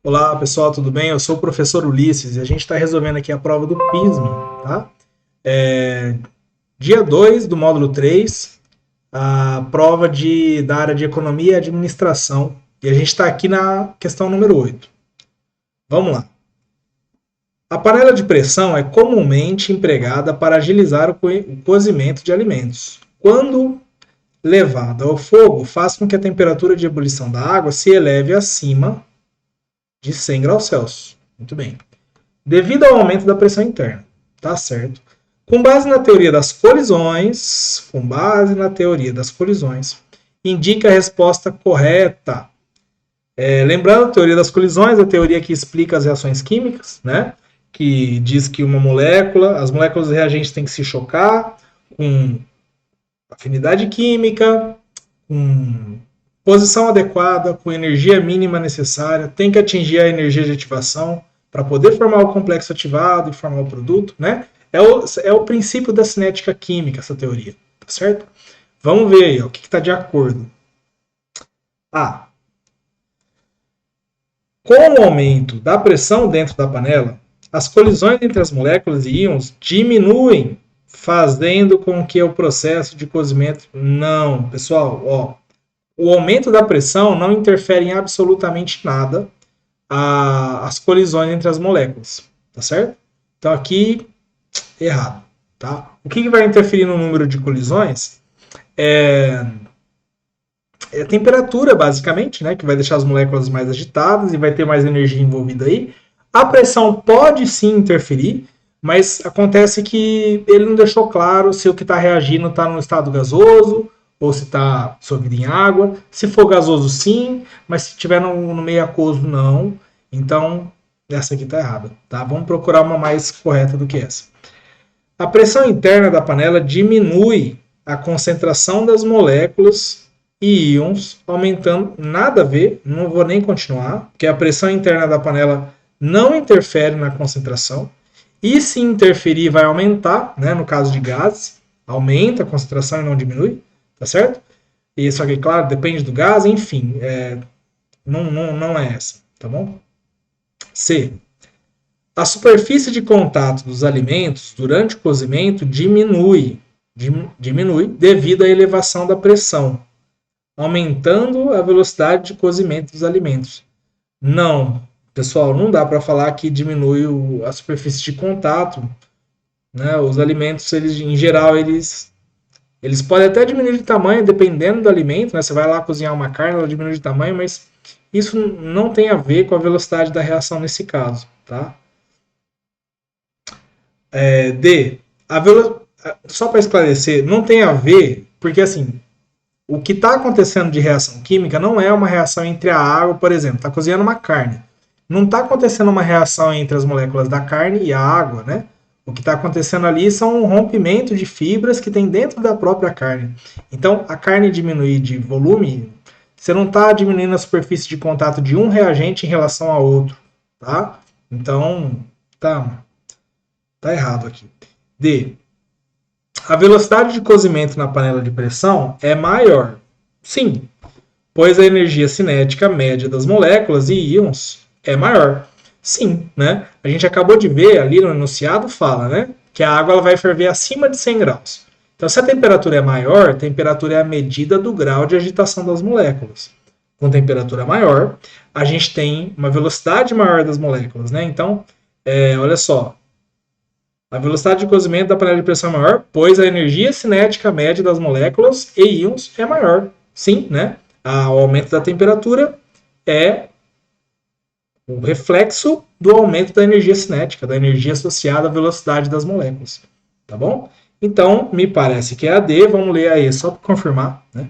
Olá pessoal, tudo bem? Eu sou o professor Ulisses e a gente está resolvendo aqui a prova do PISM, tá? Dia 2 do módulo 3, a prova da área de economia e administração. E a gente está aqui na questão número 8. Vamos lá. A panela de pressão é comumente empregada para agilizar o cozimento de alimentos. Quando levada ao fogo, faz com que a temperatura de ebulição da água se eleve acima de 100 graus Celsius. Muito bem. Devido ao aumento da pressão interna. Tá certo? Com base na teoria das colisões, indica a resposta correta. Lembrando, a teoria das colisões é a teoria que explica as reações químicas, né? Que diz que as moléculas do reagente têm que se chocar com afinidade química, com posição adequada, com energia mínima necessária, tem que atingir a energia de ativação para poder formar o complexo ativado e formar o produto, né? É o princípio da cinética química, essa teoria, tá certo? Vamos ver aí, ó, o que está de acordo. A. Com o aumento da pressão dentro da panela, as colisões entre as moléculas e íons diminuem, fazendo com que o processo de cozimento... Não, pessoal, ó, o aumento da pressão não interfere em absolutamente nada as colisões entre as moléculas, tá certo? Então aqui, errado, tá? O que vai interferir no número de colisões é a temperatura, basicamente, né? Que vai deixar as moléculas mais agitadas e vai ter mais energia envolvida aí. A pressão pode sim interferir, mas acontece que ele não deixou claro se o que está reagindo está no estado gasoso ou se está dissolvido em água. Se for gasoso, sim, mas se estiver no meio aquoso, não. Então, essa aqui está errada. Tá? Vamos procurar uma mais correta do que essa. A pressão interna da panela diminui a concentração das moléculas e íons, aumentando, nada a ver, não vou nem continuar, porque a pressão interna da panela não interfere na concentração, e se interferir vai aumentar, né, no caso de gases, aumenta a concentração e não diminui, tá certo? E isso aqui, claro, depende do gás, enfim, não é essa, tá bom? C. A superfície de contato dos alimentos durante o cozimento diminui devido à elevação da pressão, aumentando a velocidade de cozimento dos alimentos. Não, pessoal, não dá para falar que diminui a superfície de contato. Né? Os alimentos, em geral, eles podem até diminuir de tamanho, dependendo do alimento. Né? Você vai lá cozinhar uma carne, ela diminui de tamanho, mas isso não tem a ver com a velocidade da reação nesse caso. Tá? D. Só para esclarecer, não tem a ver, porque assim, o que está acontecendo de reação química não é uma reação entre a água, por exemplo, está cozinhando uma carne. Não está acontecendo uma reação entre as moléculas da carne e a água, né? O que está acontecendo ali são um rompimento de fibras que tem dentro da própria carne. Então, a carne diminuir de volume, você não está diminuindo a superfície de contato de um reagente em relação ao outro, tá? Então, tá errado aqui. D. A velocidade de cozimento na panela de pressão é maior. Sim, pois a energia cinética média das moléculas e íons é maior. Sim, né? A gente acabou de ver ali no enunciado, fala, né? Que a água ela vai ferver acima de 100 graus. Então, se a temperatura é maior, a temperatura é a medida do grau de agitação das moléculas. Com temperatura maior, a gente tem uma velocidade maior das moléculas, né? Então, olha só, a velocidade de cozimento da panela de pressão é maior, pois a energia cinética média das moléculas e íons é maior. Sim, né? O aumento da temperatura é o reflexo do aumento da energia cinética, da energia associada à velocidade das moléculas. Tá bom? Então, me parece que é a D. Vamos ler aí, só para confirmar. Né?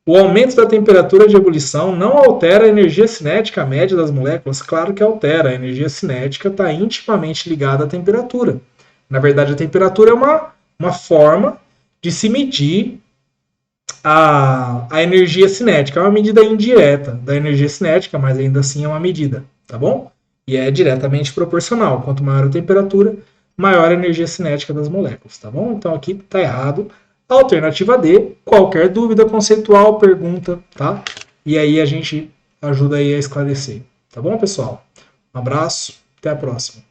O aumento da temperatura de ebulição não altera a energia cinética média das moléculas? Claro que altera. A energia cinética está intimamente ligada à temperatura. Na verdade, a temperatura é uma forma de se medir a energia cinética. É uma medida indireta da energia cinética, mas ainda assim é uma medida, tá bom? E é diretamente proporcional. Quanto maior a temperatura, maior a energia cinética das moléculas, tá bom? Então aqui está errado. Alternativa D, qualquer dúvida conceitual, pergunta, tá? E aí a gente ajuda aí a esclarecer. Tá bom, pessoal? Um abraço, até a próxima.